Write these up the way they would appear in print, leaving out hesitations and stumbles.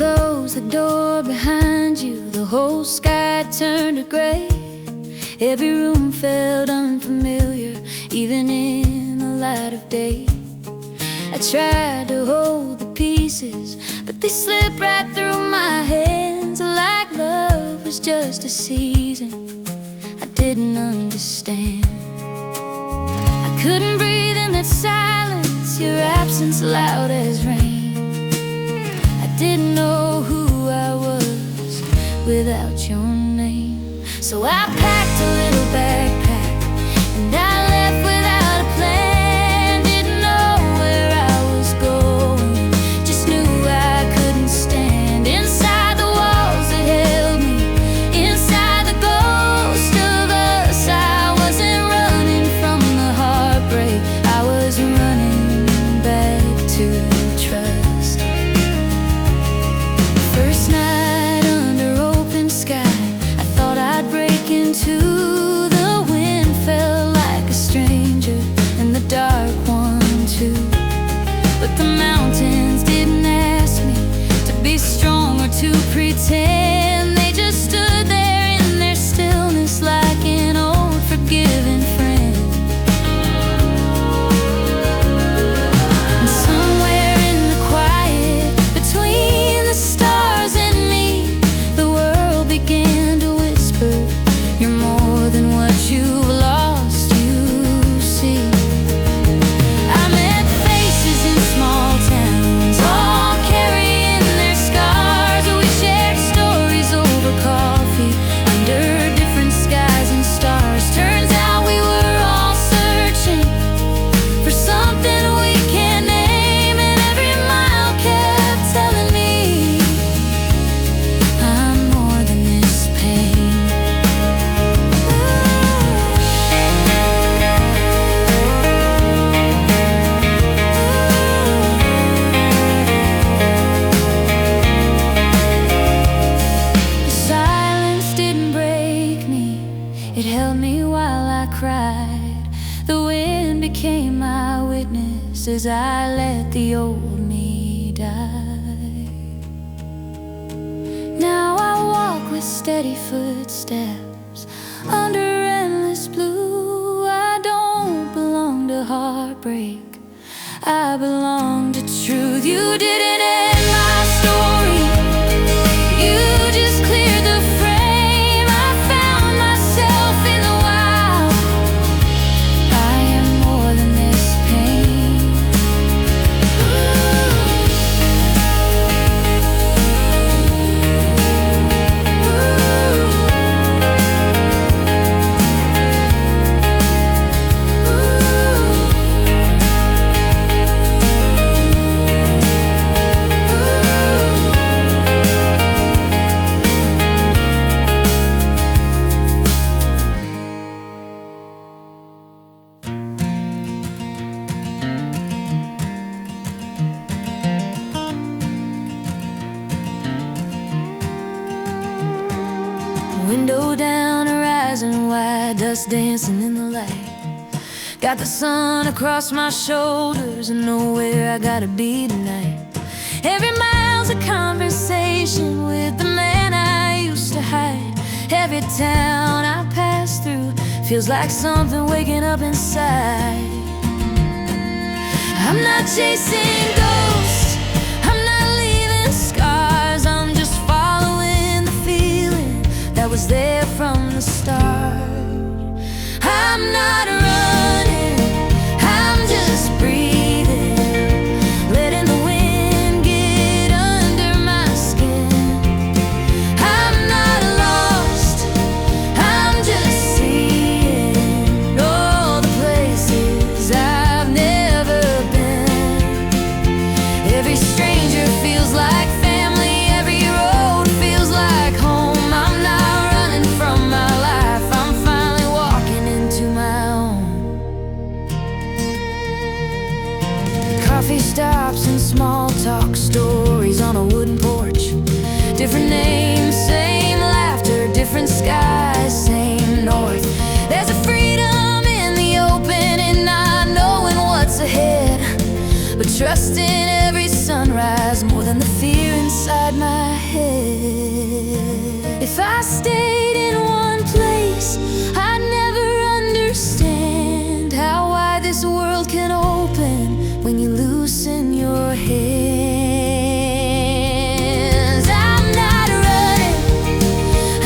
closed the door behind you, the whole sky turned to gray. Every room felt unfamiliar, even in the light of day. I tried to hold the pieces, but they slipped right through my hands, like love was just a season I didn't understand. I couldn't breathe in that silence, your absence loud as rain. I didn't know who I was without your name. So I packed a little backpack and I left without a plan. Didn't know where I was going, just knew I couldn't stand inside the walls that held me, inside the ghost of us. I wasn't running from the heartbreak, I was running back to trust. First night under open sky, I thought I'd break into the wind, felt like a stranger, and the dark one too. But the mountains didn't ask me to be strong or to pretend. They just stood there in their stillness like an old forgiven friend. And somewhere in the quiet between the stars and me, the world began to whisper, you're more than what you've lost, you see. I met faces in small towns, all carrying their scars. We shared stories over coffee, under different skies and stars. Turns out we were all searching for something we can't name, and every mile kept telling me I'm more than this pain. The silence didn't break me, it held me while I cried. The wind became my witness as I let the old me die. Now I walk with steady footsteps under endless blue. I don't belong to heartbreak, I belong to truth. You didn't end my story, you just cleared the frame. I found myself in the wild, I am more than this pain. Window down, horizon wide, dust dancing in the light. Got the sun across my shoulders and know where I gotta be tonight. Every mile's a conversation with the man I used to hide. Every town I pass through feels like something waking up inside. I'm not chasing ghosts, I'm not leaving scars, I'm just following the feeling that was there from the start. I'm not running, I'm just breathing, letting the wind get under my skin. I'm not lost, I'm just seeing all the places I've never been. Every stranger feels like family, every road feels like home. I'm not running from my life, I'm finally walking into my own. If I stayed in one place, I'd never understand how wide this world can open when you loosen your hands. I'm not running,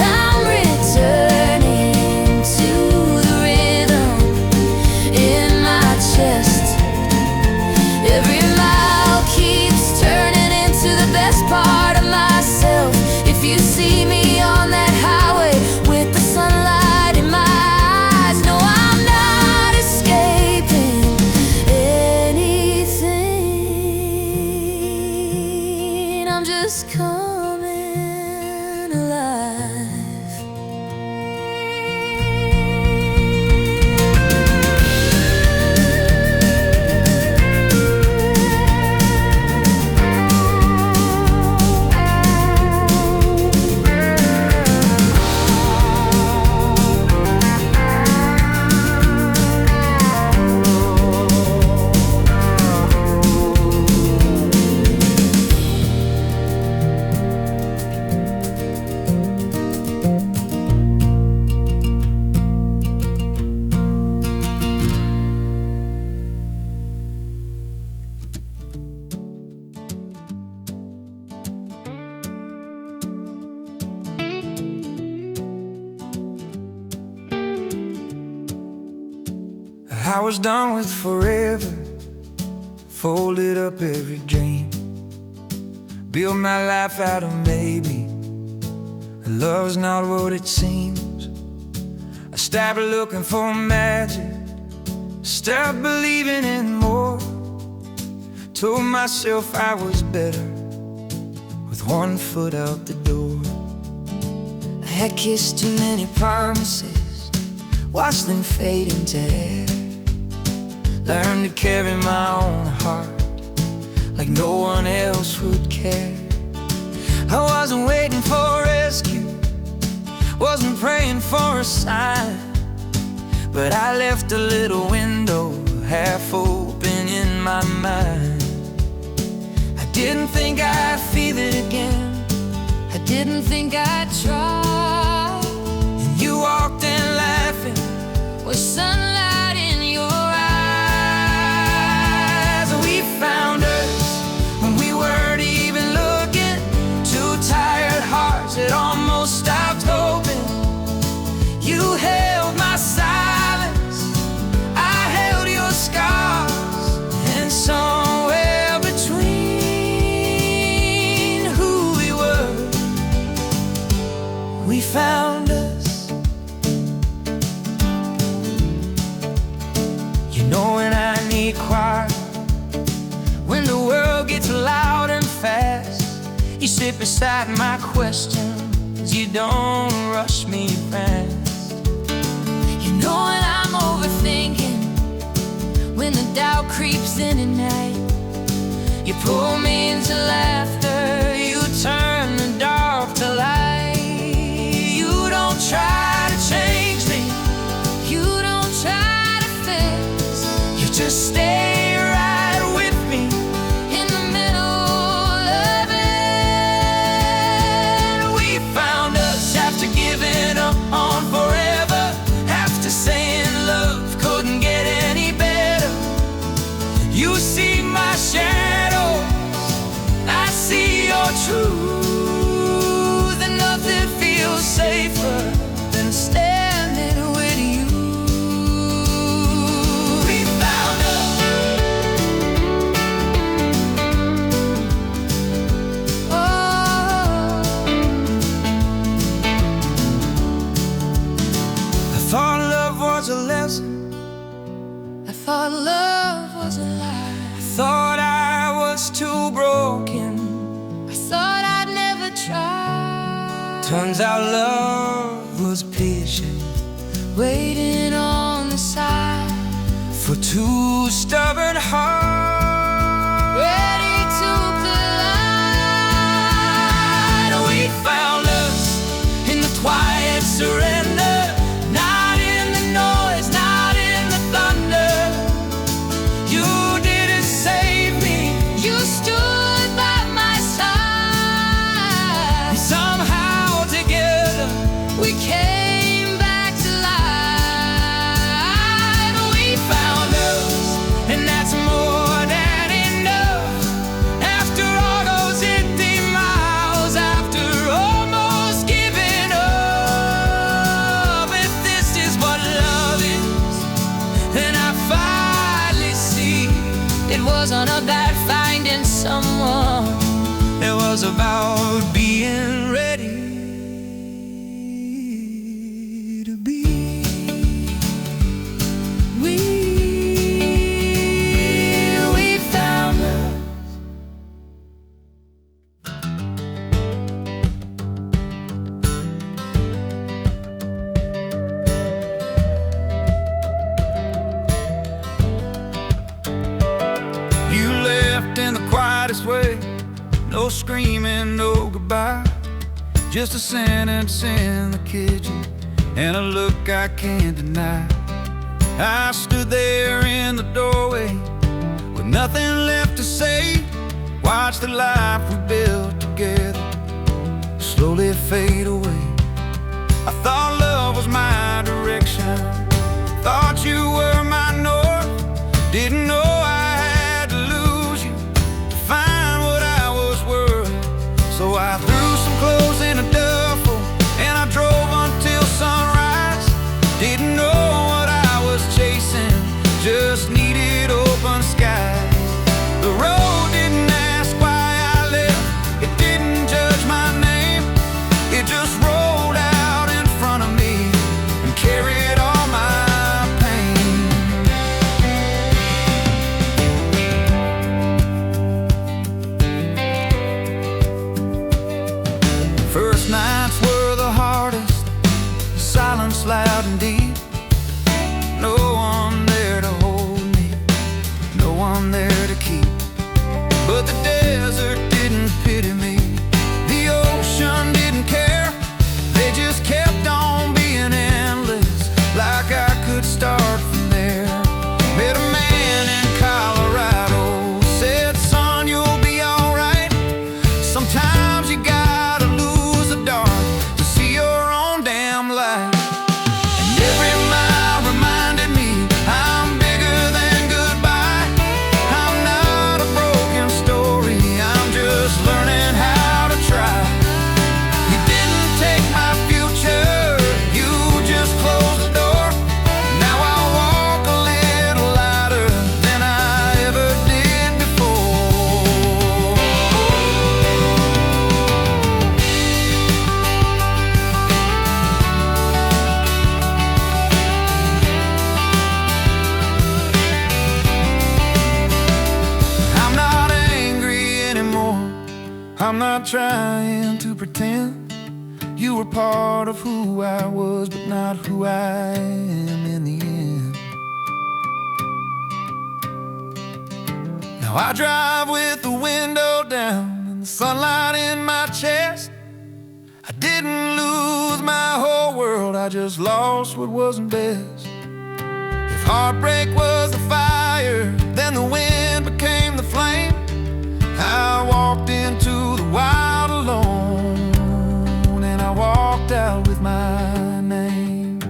I'm returning to the rhythm in my chest. Every mile keeps turning into the best part of myself. If you see me on that highway with the sunlight in my eyes, no, I'm not escaping anything. I'm just coming alive. I was done with forever, folded up every dream, built my life out of maybe. Love's not what it seems. I stopped looking for magic, stopped believing in more. Told myself I was better with one foot out the door. I had kissed too many promises, watched them fade into air. Learned to carry my own heart like no one else would care. I wasn't waiting for rescue, wasn't praying for a sign, but I left a little window half open in my mind. I didn't think I'd feel it again, I didn't think I'd try. And you walked in laughing with sunlight in your eyes. We found us when we weren't even looking, two tired hearts that almost stopped hoping. You held my silence, I held your scars, and somewhere between who we were, we found us. You know when I need quiet, when the world gets loud and fast, you sit beside my questions, you don't rush me fast. You know when I'm overthinking, when the doubt creeps in at night, you pull me into laughter, you turn the dark to light. You don't try to change me, you don't try to fix, you just stay right with me in the middle of it. We found us after giving up on forever, after saying love couldn't get any better. You see my shadow, I see your truth, and nothing feels safer than standing with you. We found us. Oh, I thought love was a lesson, I thought love was a lie, I thought I was too broken, I thought I'd never try. Turns out love was patient, waiting on the side for two stubborn hearts ready to collide. We found us in the quiet surrender, not in the noise, not in the thunder. You didn't save me, you stood by my side. And somehow together wasn't about finding someone. It was about being ready to be. We found love. You left in the quietest way. No screaming, no goodbye. Just a sentence in the kitchen and a look I can't deny. I stood there in the doorway with nothing left to say. Watched the life we built together slowly fade away. I thought love was my direction, thought you were my north. Didn't know I had to lose you to find what I was worth. So I threw some clothes in a duffel and I drove until sunrise. Didn't know what I was chasing, just needed open skies. The road didn't ask why I left, it didn't judge my name. It just rolled out in front of me and carried all my pain. First nights were the hardest, silence loud and deep. No one there to hold me, no one there to keep. But the desert didn't pity me, the ocean didn't care. They just kept on being endless, like I could start from there. Met a man in Colorado, said, son, you'll be alright. Sometimes you gotta lose the dark to see your own damn light. And every mile reminded me I'm bigger than goodbye. I'm not a broken story, I'm just learning how to try. You didn't take my future, you just closed the door. Now I walk a little lighter than I ever did before. I'm not angry anymore, I'm not trying to pretend. You were part of who I was, but not who I am in the end. Now I drive with the window down and the sunlight in my chest. I didn't lose my whole world, I just lost what wasn't best. If heartbreak was the fire, then the wind became the flame. I walked into the wild alone, and I walked out with my name.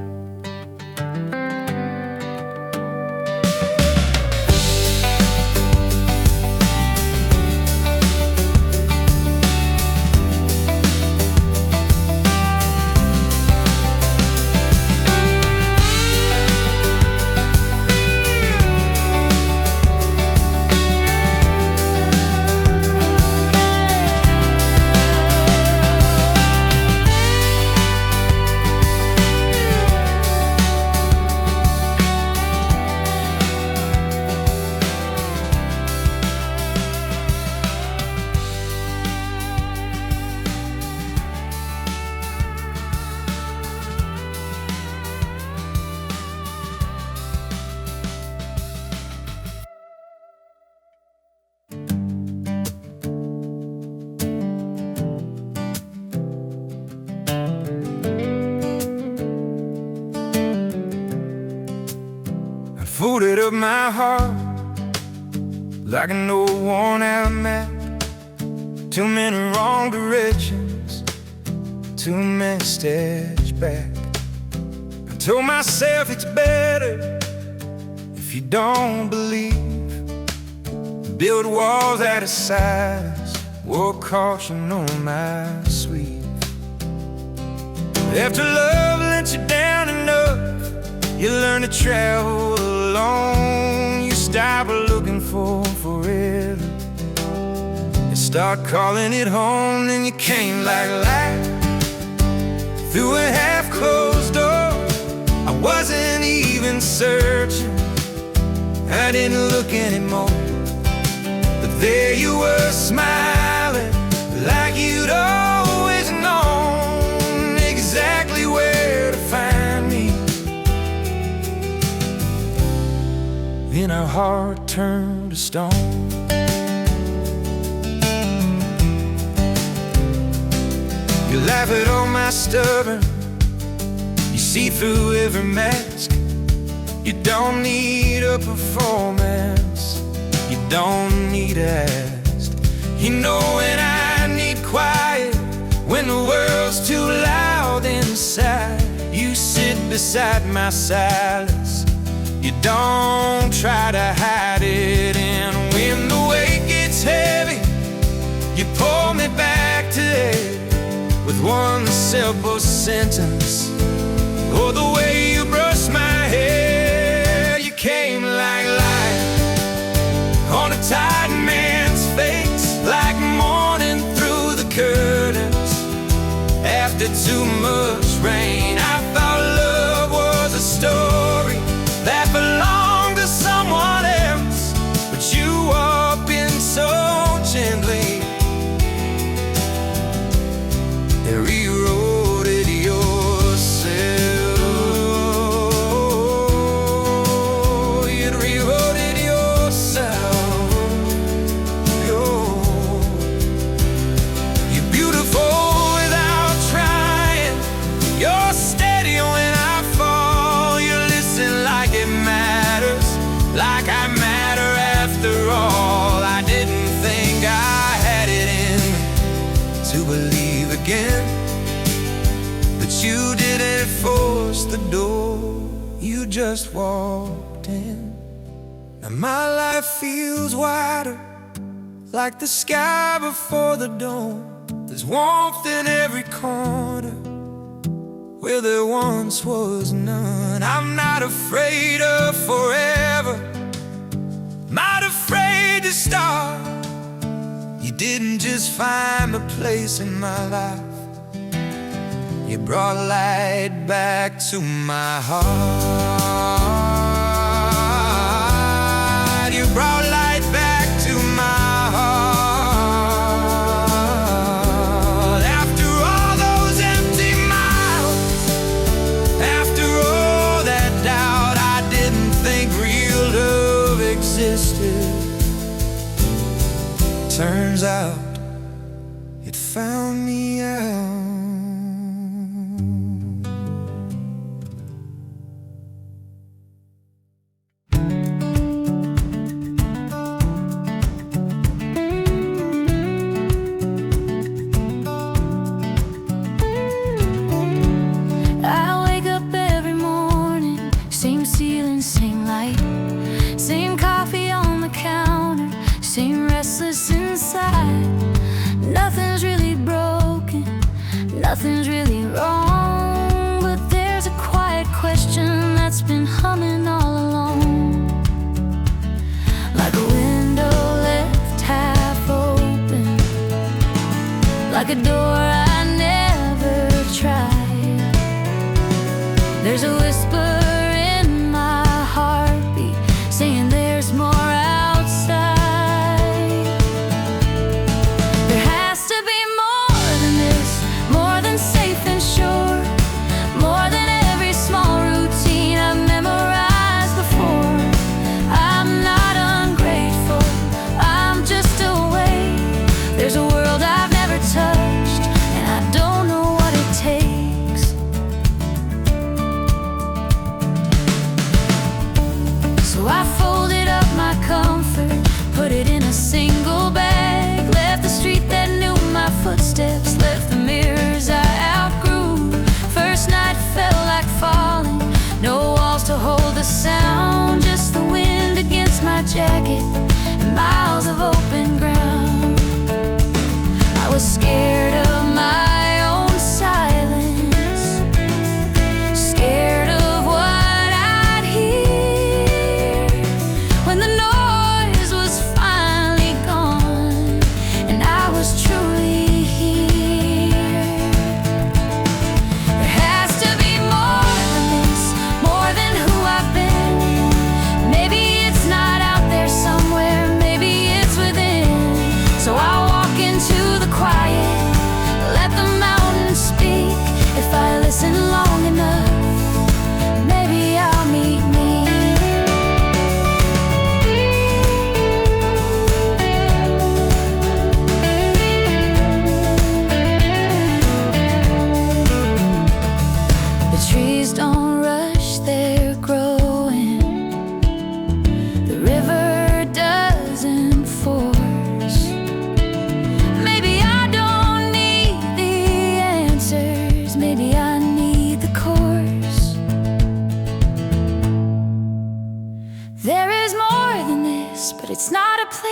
Folded up my heart like an old worn out map. Too many wrong directions, too many steps back. I told myself it's better if you don't believe. Build walls out of silence, wore caution on my sleeve. After love lets you down enough, you learn to travel alone. You stop looking for for forever. You start calling it home, and you came like light through a half-closed door. I wasn't even searching, I didn't look anymore. But there you were, smiling like you'd always known exactly where to find me. Then our heart turned to stone. You laugh at all my stubborn, you see through every mask. You don't need a performance, you don't need to ask. You know when I need quiet, when the world's too loud inside. You sit beside my silence, you don't try to hide it. And when the weight gets heavy, you pull me back to air with one simple sentence. Oh, the way you brush my hair, you came like light on a tired man's face, like morning through the curtains. After too much rain, I thought love was a story that belonged to someone else, but you walked in so gently, you rewrote it yourself. You rewrote it yourself. You're beautiful without trying. You're steady when I fall. You listen like it matters, like I matter after all. I didn't think I had it in me to believe again, but you didn't force the door, you just walked in. Now my life feels wider, like the sky before the dawn. There's warmth in every corner where there once was none. I'm not afraid of forever, not afraid to start. You didn't just find a place in my life, you brought light back to my heart. You brought light back to my heart. After all those empty miles, after all that doubt, I didn't think real love existed. Turns out it found me out. Seem restless inside. Nothing's really broken, nothing's really wrong, but there's a quiet question that's been humming all along, like a window left half open, like a door I never tried. There's a whisper in my heartbeat saying there's more outside.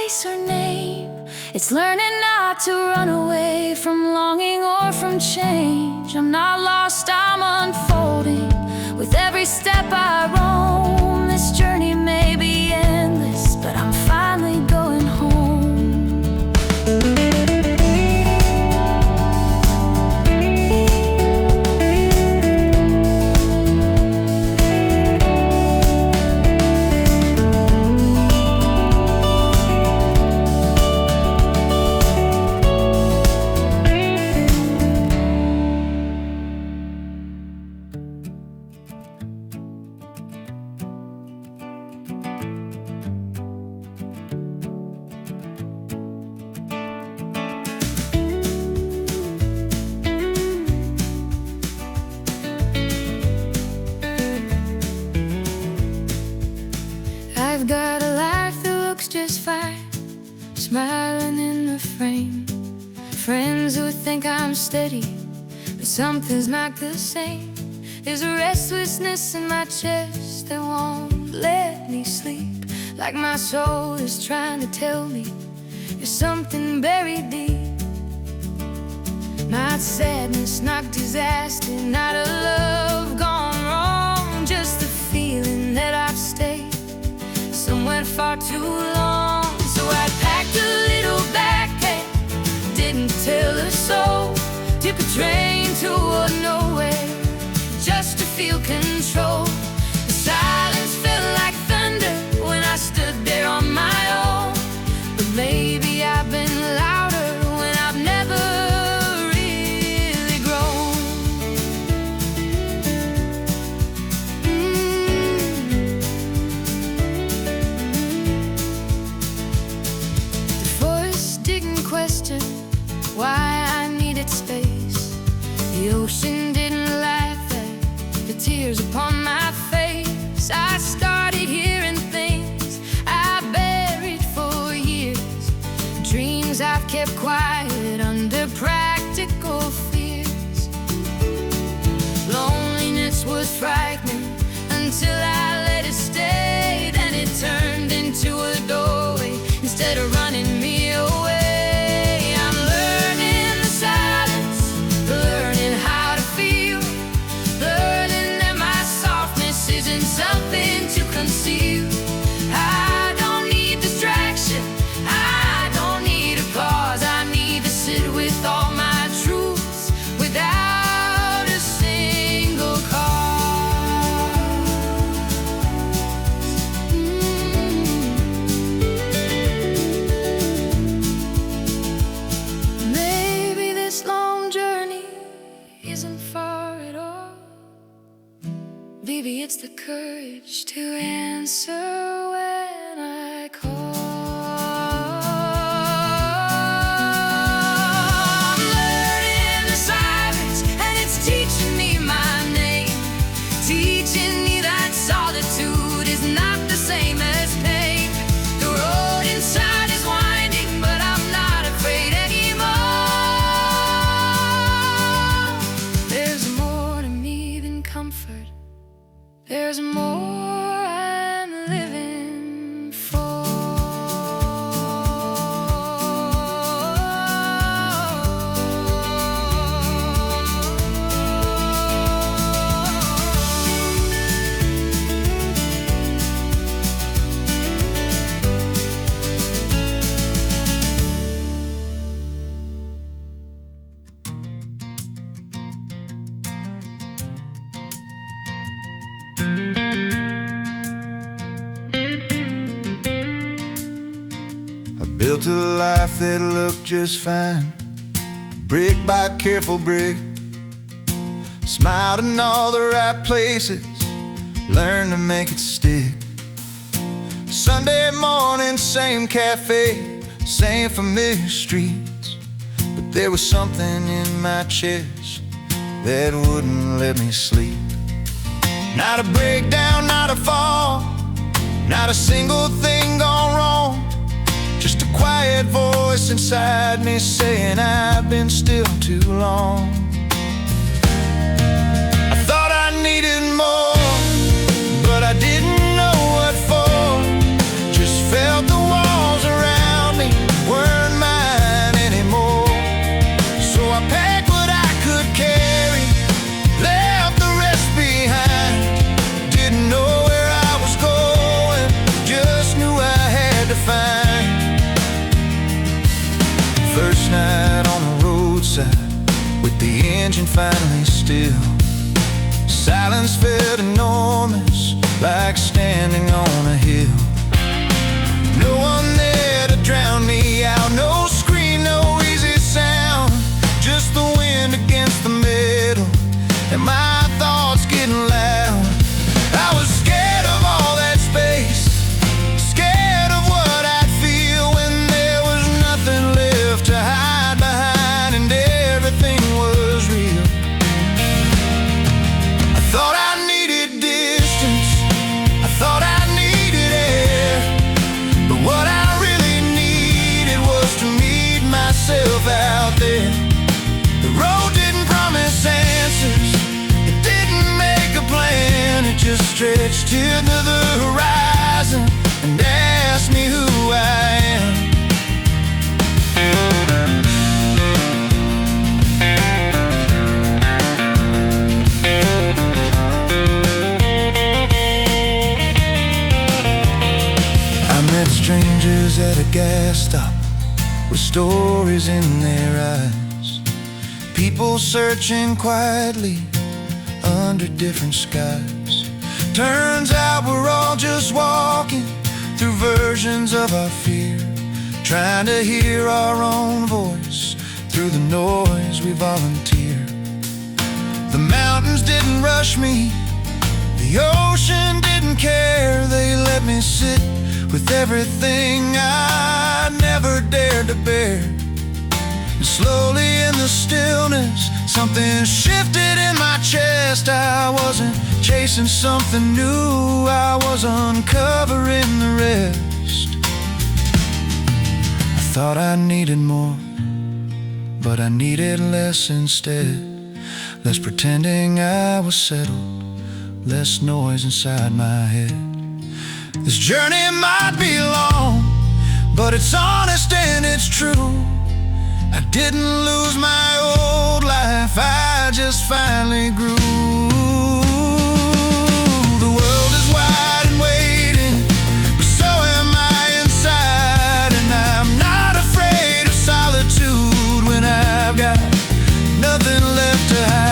place or name. It's learning not to run away from longing or from change. I'm not lost, I'm unfolding with every step I roam. This journey may be endless, but I'm finally going home. I've got a life that looks just fine, smiling in the frame. Friends who think I'm steady, but something's not the same. There's a restlessness in my chest that won't let me sleep, like my soul is trying to tell me there's something buried deep. Not sadness, not disaster, not a love gone wrong, just the feeling that I've stayed somewhere far too long. So I packed a little backpack, didn't tell a soul, took a train toward nowhere just to feel control. The silence felt like thunder when I stood there on my own, but maybe I've been louder when I've never really grown. The forest didn't question why I needed space. The ocean didn't laugh at the tears upon my face. I started hearing things I buried for years, dreams I've kept quiet under practical fears. Loneliness was frightening until I let it stay. Then it turned into a doorway instead of running me away. I'm learning the silence, learning how to feel, learning that my softness isn't something to conceal. I don't need distraction, I don't need applause. I need to sit with all my truths without a single cause. Maybe this long journey isn't far at all. Maybe it's the courage to answer when I call. I'm learning the silence, and it's teaching me my name, teaching me that solitude is not the same as pain. The road inside is winding, but I'm not afraid anymore. There's more to me than comfort, there's more I'm living for. I built a life that looked just fine, brick by careful brick. Smiled in all the right places, learned to make it stick. Sunday morning, same cafe, same familiar streets, but there was something in my chest that wouldn't let me sleep. Not a breakdown, not a fall, not a single thing gone wrong, just a quiet voice inside me saying I've been still too long. I thought I needed more, but I didn't know what for. Just felt the walls around the engine finally still. Silence felt enormous, like standing on a hill. No one there to drown me out, no scream, no easy sound, just the wind against the metal and my thoughts getting loud. I was scared of all that space, scared of what I'd feel when there was nothing left to hide behind and everything was real. I thought I needed distance, I thought I needed air, but what I really needed was to meet myself out there. The road didn't promise answers, it didn't make a plan, it just stretched to the horizon and asked me who I am. I met strangers at a gas stop with stories in their eyes, people searching quietly under different skies. Turns out we're all just walking through versions of our fear, trying to hear our own voice through the noise we volunteer. The mountains didn't rush me, the ocean didn't care. They let me sit with everything I never dared to bear. And slowly in the stillness, something shifted in my chest. I wasn't chasing something new, I was uncovering the rest. I thought I needed more, but I needed less instead. Less pretending I was settled, less noise inside my head. This journey might be long, but it's honest and it's true. I didn't lose my old life, I just finally grew. The world is wide and waiting, but so am I inside. And I'm not afraid of solitude when I've got nothing left to hide.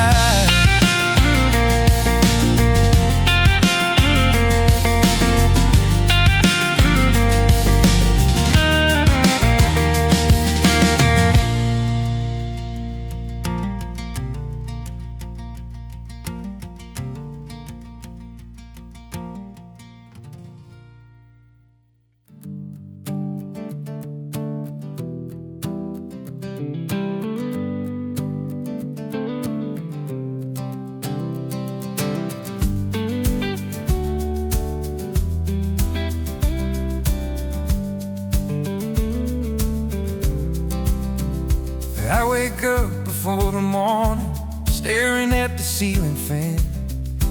I wake up before the morning, staring at the ceiling fan.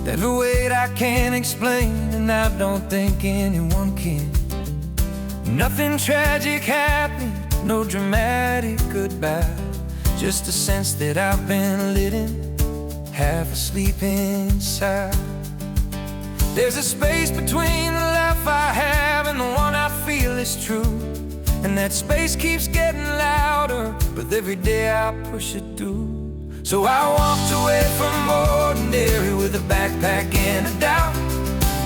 There's a weight I can't explain, and I don't think anyone can. Nothing tragic happening, no dramatic goodbye, just a sense that I've been living, half asleep inside. There's a space between the life I have and the one I feel is true, and that space keeps getting louder with every day I push it through. So I walked away from ordinary with a backpack and a doubt.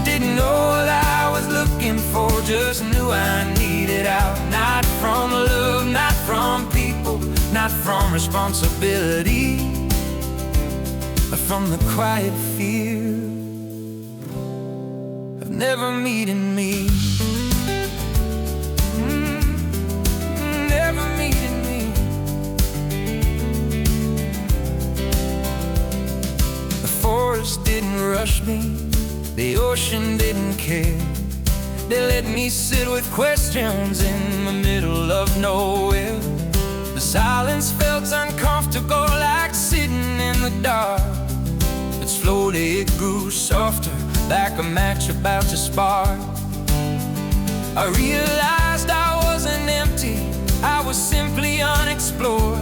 Didn't know what I was looking for, just knew I needed out. Not from love, not from people, not from responsibility, but from the quiet fear of never meeting me. Never meeting me. The forest didn't rush me, the ocean didn't care. They let me sit with questions in the middle of nowhere. The silence felt uncomfortable, like sitting in the dark, but slowly it grew softer, like a match about to spark. I realized I wasn't empty, I was simply unexplored.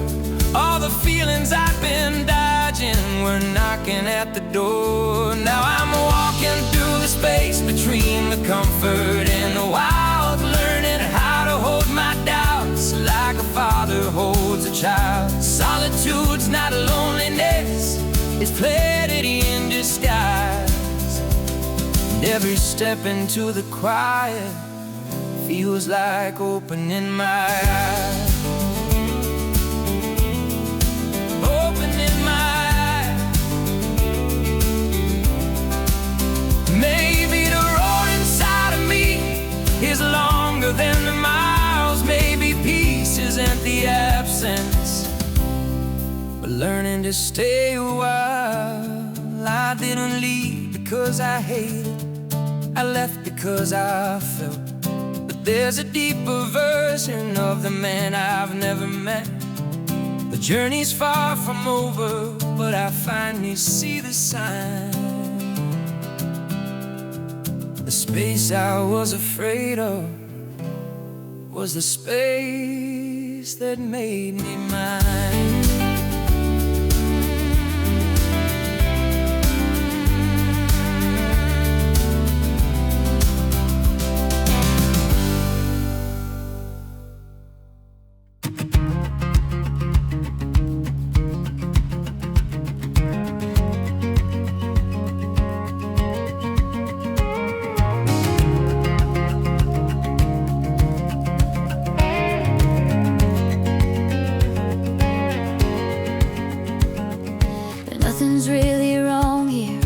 All the feelings I'd been dodging were knocking at the door. Now I'm walking through the space between the comfort and the wild, learning how to hold my doubts like a father holds a child. Solitude's not loneliness, Every step into the quiet feels like opening my eyes. Opening my eyes. Maybe the roar inside of me is longer than the miles. Maybe peace isn't the absence, but learning to stay a while. I didn't leave because I hated, I left because I felt. But there's a deeper version of the man I've never met. The journey's far from over, but I finally see the sign. The space I was afraid of was the space that made me mine. Nothing's really wrong here,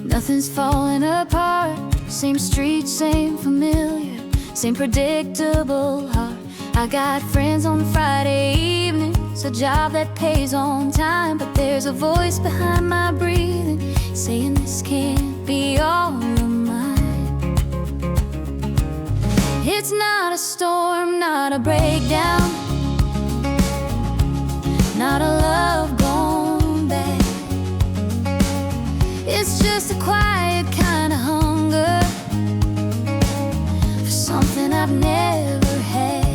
nothing's falling apart. Same street, same familiar, same predictable heart. I got friends on Friday evenings, a job that pays on time, but there's a voice behind my breathing saying this can't be all of mine. It's not a storm, not a breakdown, not a love gone bad. It's just a quiet kind of hunger for something I've never had.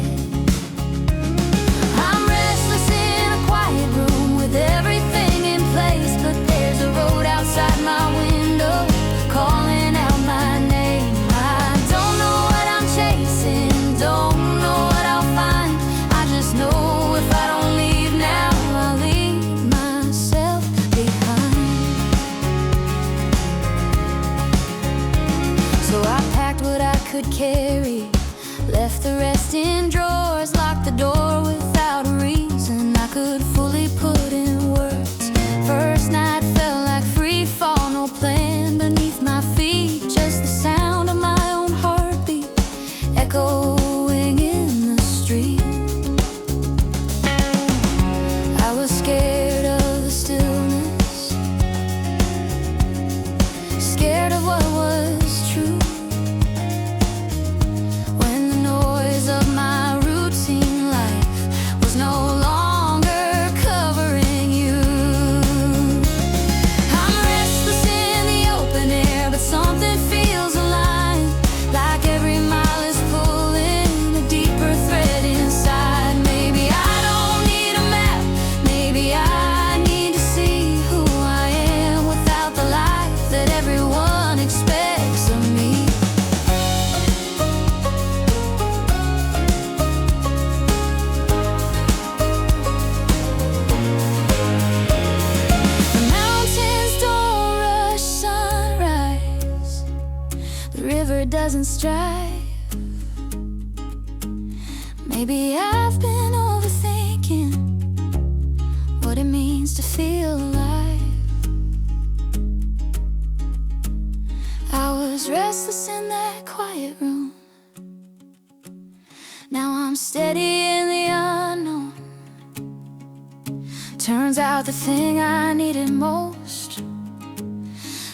I'm restless in a quiet room with everything in place, but there's a road outside my window calling out my name. I don't know what I'm chasing, don't know what I'll find. I just know if I don't leave now, I'll leave myself behind. So I packed what I could carry, left the rest in drawers, locked the door without a reason I could fully put in words. First night felt like free fall, no plan beneath my feet, just the sound of my own heartbeat echoing in the street. I was scared of the stillness, scared of what was true. When the noise of my routine life was no longer covering you. I'm restless in the open air, but something feels aligned, like every mile is pulling a deeper thread inside. Maybe I don't need a map, maybe I need to see who I am without the life that everyone expects of me. The mountains don't rush sunrise, the river doesn't strive. Maybe I've been overthinking what it means to feel alive. I was restless in that quiet room, now I'm steady in the unknown. Turns out the thing I needed most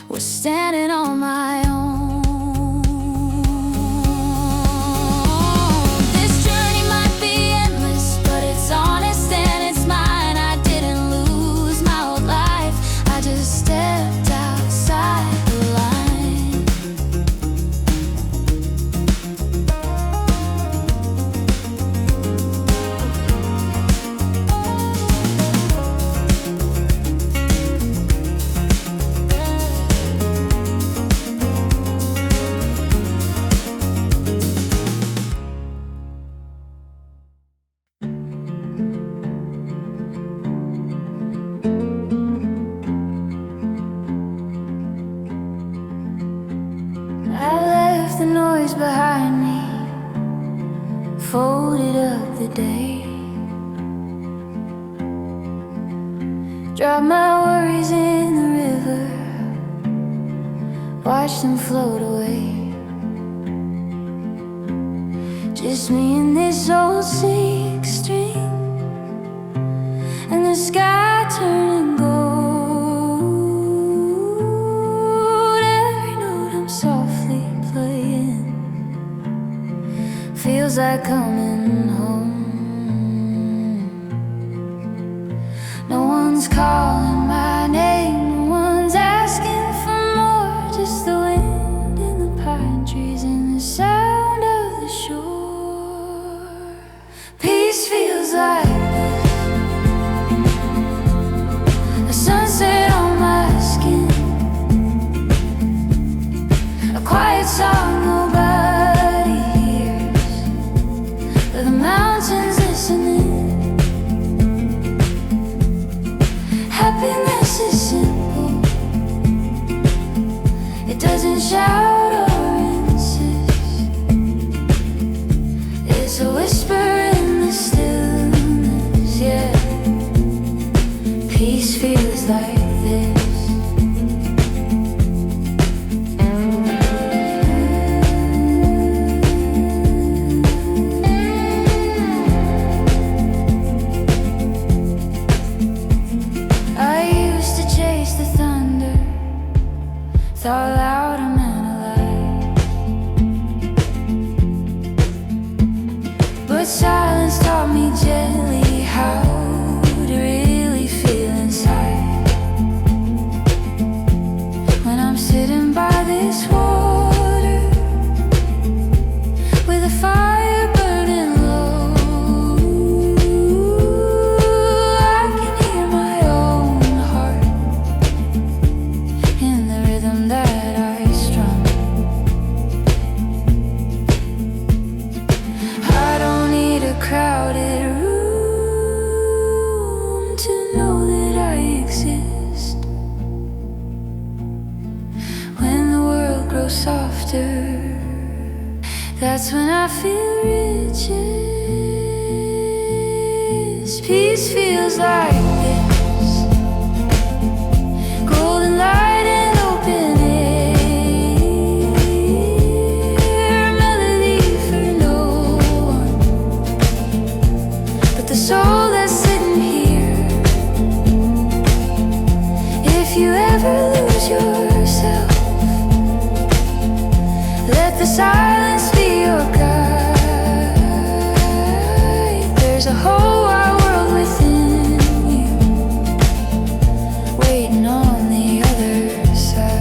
was standing on my own. This journey might be endless, but it's honest and it's mine. I didn't lose my old life, I just stepped outside the line. the noise behind me, folded up the day. Drop my worries in the river, watch them float away. Just me and this old six string, and the sky turning gold. Every note I'm softly playing feels like coming home. No one's calling my name, no one's asking for more. Just the wind in the pine trees and the sound of the shore. Peace feels like a sunset on my skin, a quiet song nobody hears, but the mountains listening. Happiness is simple, it doesn't shout or insist. It's a whisper in the stillness, yeah. Peace feels like this. I used to chase the thunder, thought loud a man alive, but silence taught me gently how to really feel inside. When I'm sitting by this water with a fire burning low, I can hear my own heart in the rhythm that I strum. I don't need a crowded room to know that I exist. When the world grows softer, that's when I feel richest. Peace feels like this, golden light and open air, melody for no one but the soul that's sitting here. If you ever lose yourself, let the silence be your guide. There's a whole wide world within you, waiting on the other side.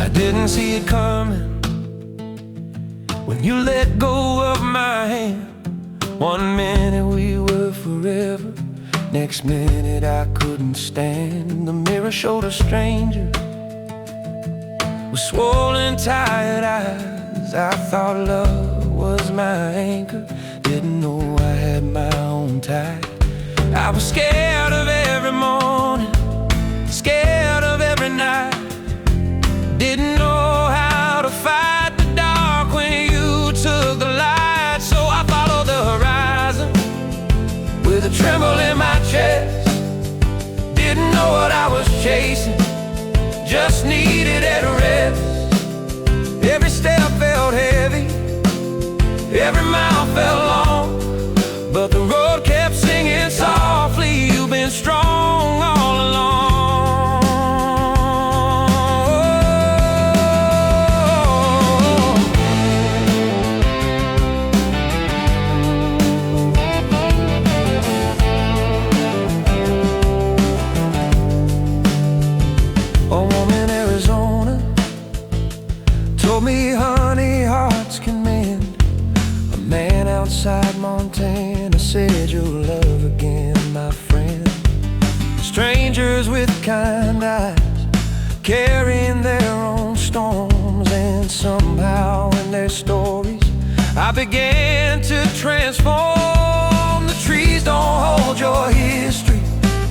I didn't see it coming when you let go of my hand. One minute we were forever, next minute I couldn't stand. The mirror showed a stranger with swollen, tired eyes. I thought love was my anchor, didn't know I had my own tide. I was scared of every morning, scared of every night. Didn't know how to fight the dark when you took the light. So I followed the horizon with a tremble in my chest. Didn't know what I was chasing, just needed a rest. Every step felt heavy, every mile felt long, but the road kept singing softly. You've been strong all along. strangers with kind eyes, carrying their own storms, and somehow in their stories I began to transform. The trees don't hold your history,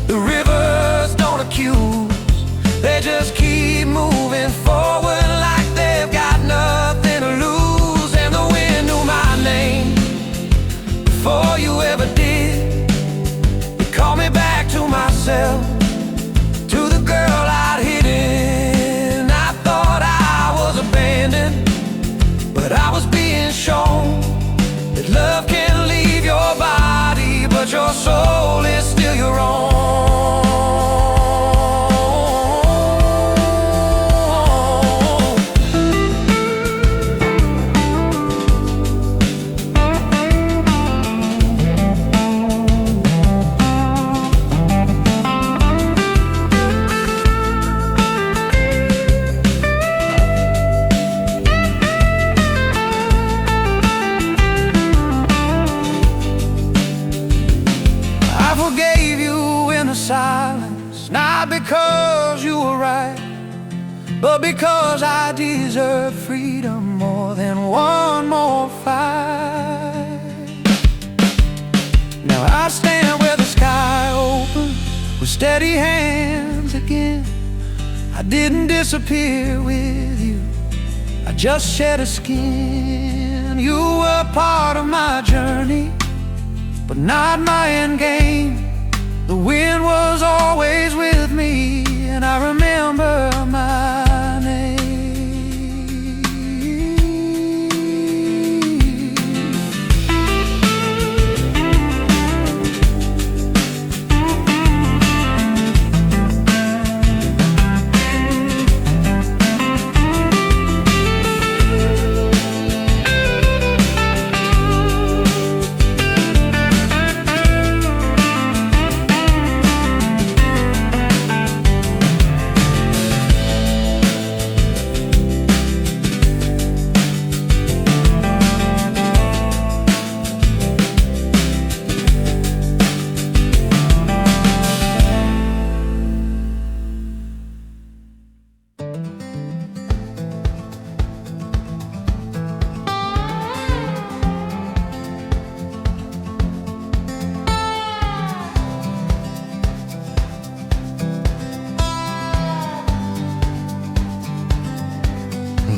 the rivers don't accuse, they just keep moving forward like they've got nothing to lose. And the wind knew my name before you ever did. You called me back to myself, to the girl I'd hidden. I thought I was abandoned, but I was being shown that love can leave your body, but your soul is still your own. Silence, not because you were right, but because I deserve freedom more than one more fight. Now I stand where the sky opens with steady hands again. I didn't disappear with you, I just shed a skin. You were part of my journey, but not my end game. The wind was always with me, and I remember my name.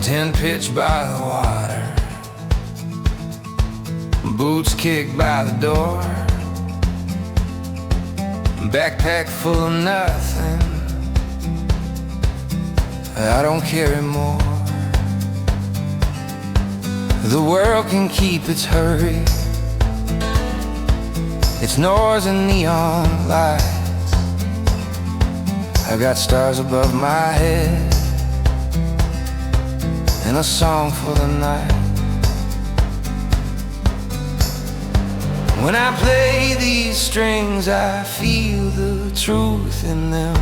Tent pitched by the water, boots kicked by the door, backpack full of nothing, I don't care anymore. The world can keep its hurry, its noise and neon lights. I've got stars above my head and a song for the night. When I play these strings, I feel the truth in them.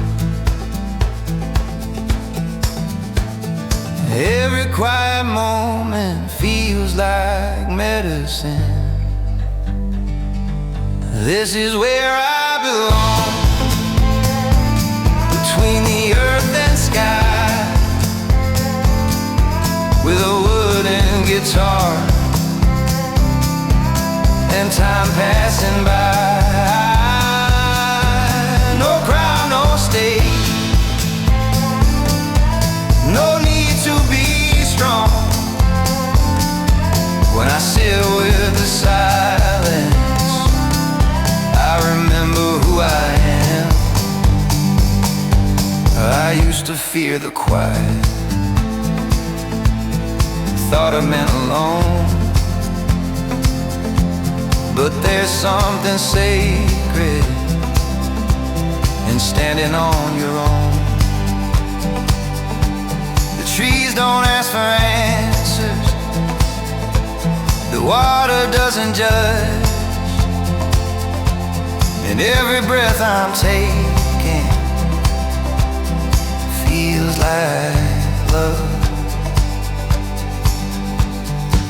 Every quiet moment feels like medicine. This is where I belong, between the earth and sky, with a wooden guitar and time passing by. No crowd, no stage, no need to be strong. When I sit with the silence, I remember who I am. I used to fear the quiet, thought I meant alone, but there's something sacred in standing on your own. The trees don't ask for answers, the water doesn't judge, and every breath I'm taking feels like love.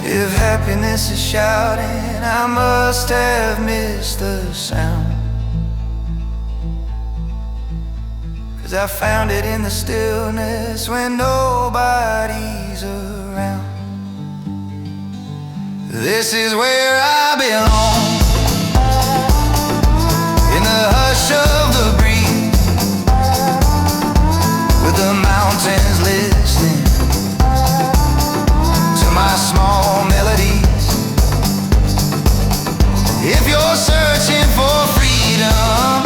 If happiness is shouting, I must have missed the sound. 'cause I found it in the stillness when nobody's around. This is where I belong, in the hush of the breeze, with the mountains listening to my small melodies. If you're searching for freedom,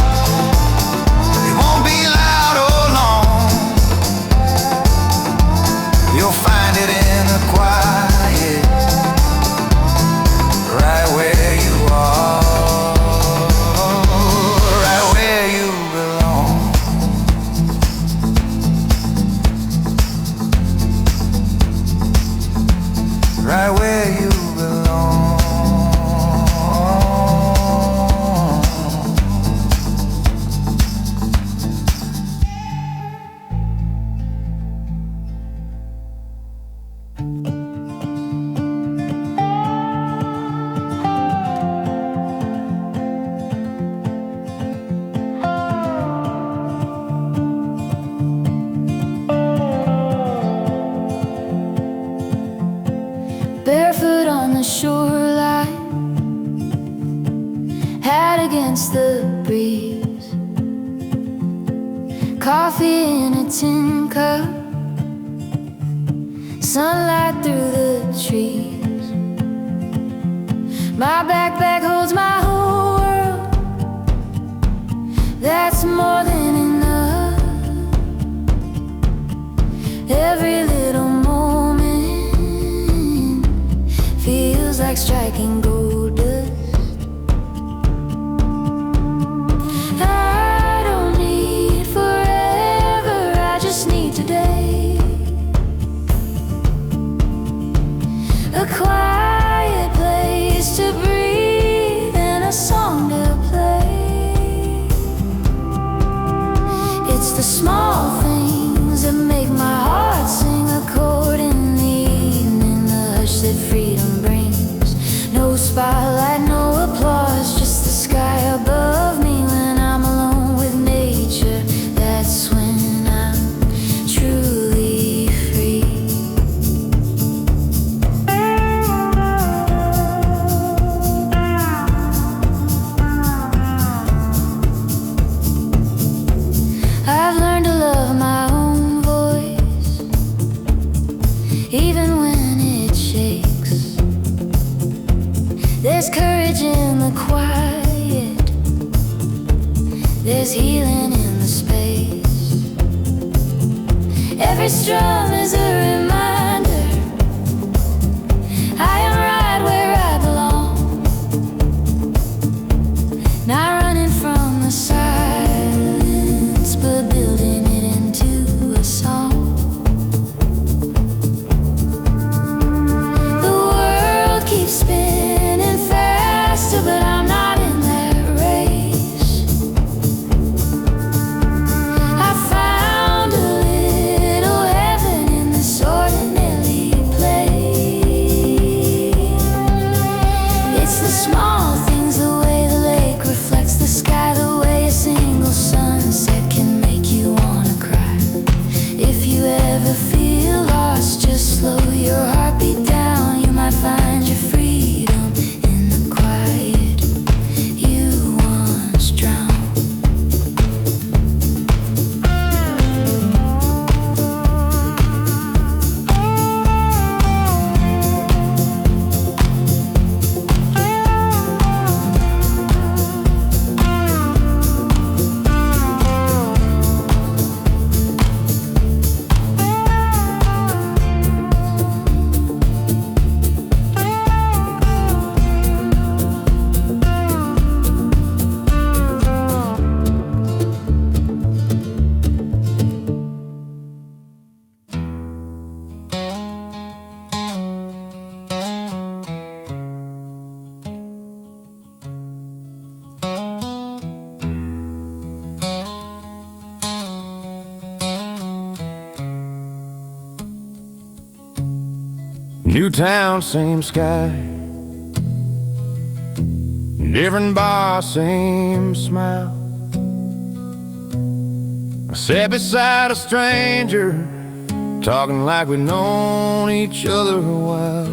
it won't be loud or long. You'll find it in the quiet, right where you are, right where you belong. Right where you belong. Barefoot on the shoreline, hat against the breeze, coffee in a tin cup, sunlight through the trees. My backpack holds my whole world, that's more than enough. Every little feels like striking gold dust. I don't need forever, I just need today. A quiet place to breathe and a song to play. It's the small things that make my heart sing a chord in the evening, the hush that freedom brings. No spotlight, no applause, just the sky above me. When I'm alone with nature, that's when I'm truly free. I've learned to love my own voice, even when it shakes. There's courage in the quiet, there's healing in the space. Every strum is a reminder I am right where I belong. Not running from the silence, but building it into a song. The world keeps spinning faster, but I'm not in that race. I found a little heaven in this ordinary place. It's the small things, the way the lake reflects the sky, the way a single sunset can make you wanna cry. If you ever feel lost, just slow your heartbeat down. You might find your freedom in the quiet you once drowned. New town, same sky, different bar, same smile. I sat beside a stranger, talking like we'd known each other a while.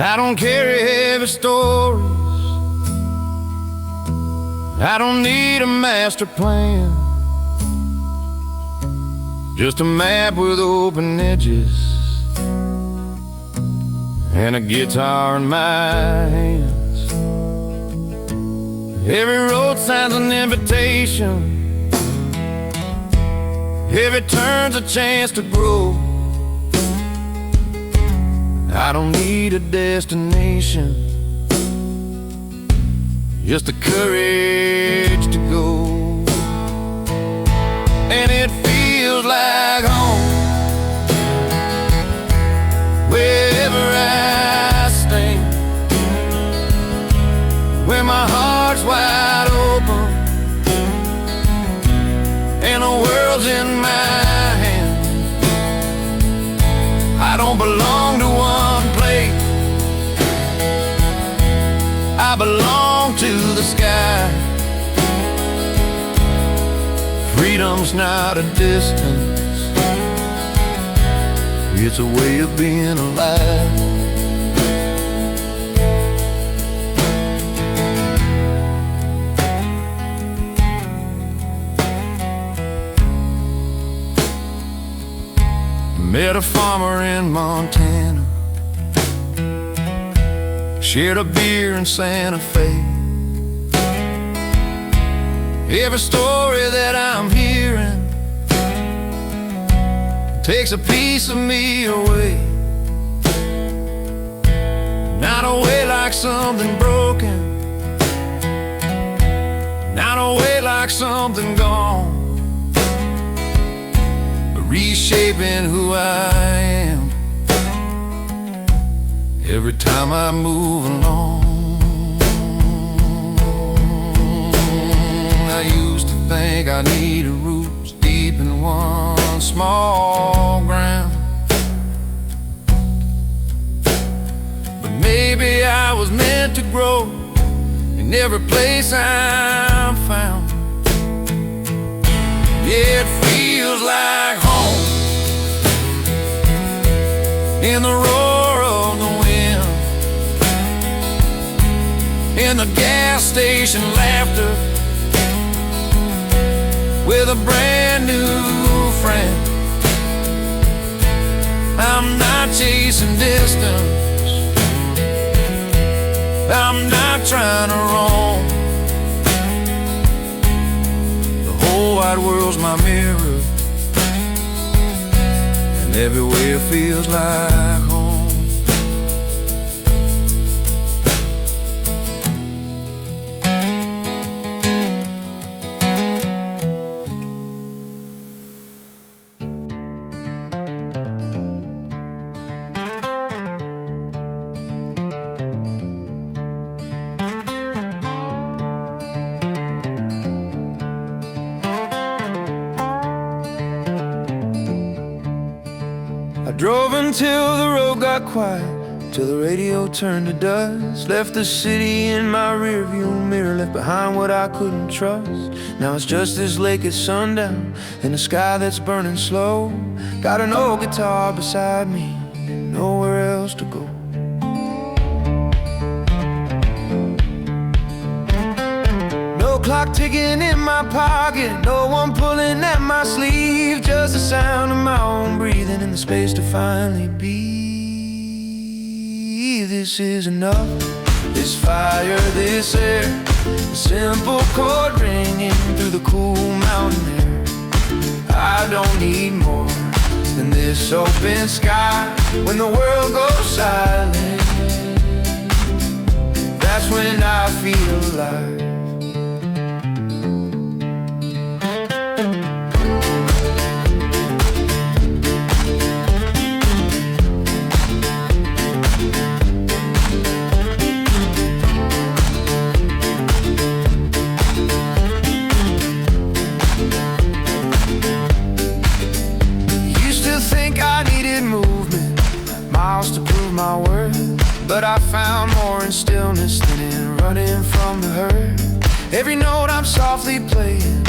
I don't carry heavy stories, I don't need a master plan, just a map with open edges and a guitar in my hands. Every road sign's an invitation, every turn's a chance to grow. I don't need a destination, just the courage to go. And it feels like home wherever I stand, where my heart's wide open and the world's in my hands. I don't belong to one place, I belong to the sky. Freedom's not a distance, it's a way of being alive. Met a farmer in Montana, shared a beer in Santa Fe. Every story that I'm hearing takes a piece of me away. Not away like something broken, not away like something gone, but reshaping who I am every time I move along. I used to think I needed roots deep in one small ground, but maybe I was meant to grow in every place I'm found. Yeah, it feels like home in the roar of the wind, in the gas station laughter with a brand new friend. I'm not chasing distance, I'm not trying to roam. The whole wide world's my mirror, and everywhere feels like home. I drove until the road got quiet, till the radio turned to dust. Left the city in my rearview mirror, left behind what I couldn't trust. Now it's just this lake at sundown and a sky that's burning slow. Got an old guitar beside me, nowhere else to go. No clock ticking in my pocket, no one pulling at my sleeve, just the sound of my own breathing in the space to finally be. This is enough, this fire, this air, a simple chord ringing through the cool mountain air. I don't need more than this open sky. When the world goes silent, that's when I feel alive. My worth, but I found more in stillness than in running from the hurt. Every note I'm softly playing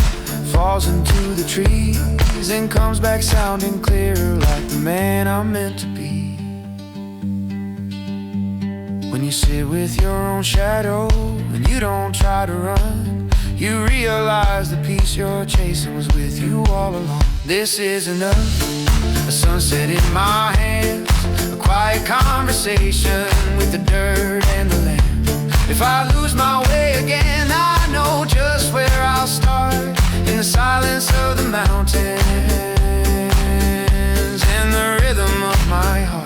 falls into the trees and comes back sounding clearer, like the man I'm meant to be. When you sit with your own shadow and you don't try to run, you realize the peace you're chasing was with you all along. This is enough, a sunset in my hands, a quiet conversation with the dirt and the land. If I lose my way again, I know just where I'll start, in the silence of the mountains and the rhythm of my heart.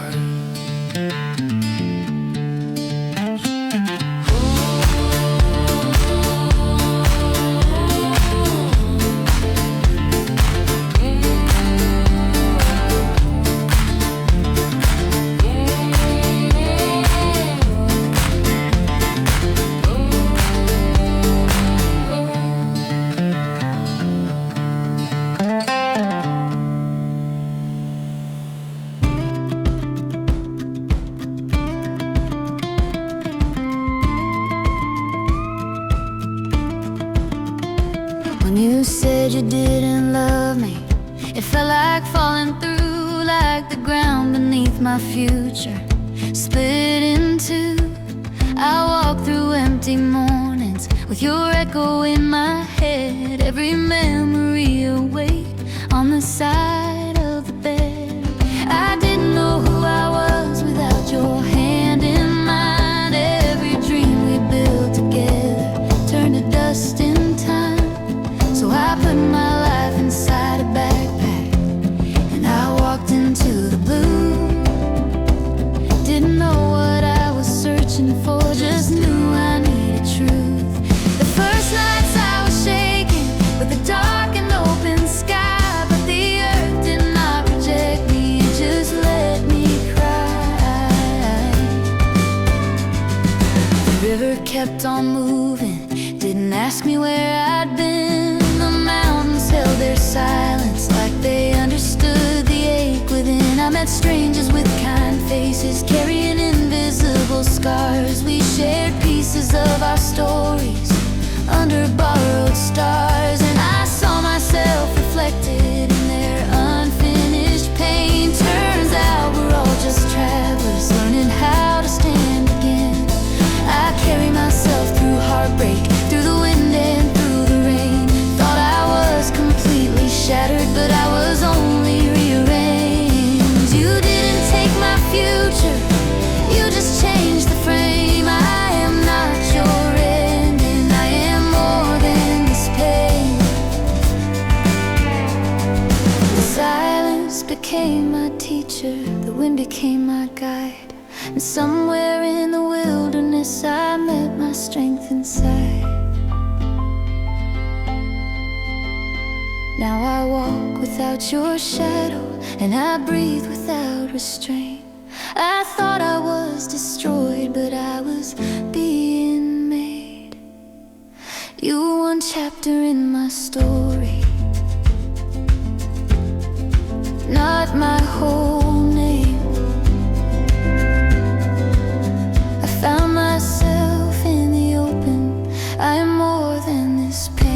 When you said you didn't love me, it felt like falling through, like the ground beneath my future split in two. I walk through empty mornings with your echo in my head, every memory awake on the side of the bed. I didn't know who I was without your hand in mine. Every dream we built together turned to dust in time. So I put my life inside a backpack and I walked into the blue. Didn't know what I was searching for, just knew I needed truth. The first nights I was shaking with the dark and open sky, but the earth did not reject me, it just let me cry. The river kept on moving, didn't ask me where I'd been. Held their silence like they understood the ache within. I met strangers with kind faces, carrying invisible scars. We shared pieces of our stories under borrowed stars, and I saw myself reflected in their unfinished pain. Turns out we're all just travelers, learning how to stand again. I carry myself through heartbreak, through the wind and through the rain. Thought I was completely shattered, but I was only rearranged. You didn't take my future, you just changed the frame. I am not your ending, I am more than this pain. The silence became my teacher, the wind became my guide, and somewhere in the wilderness I met my strength inside. Now I walk without your shadow, and I breathe without restraint. I thought I was destroyed, but I was being made. You were one chapter in my story, not my whole name. I found myself in the open, I am more than this pain.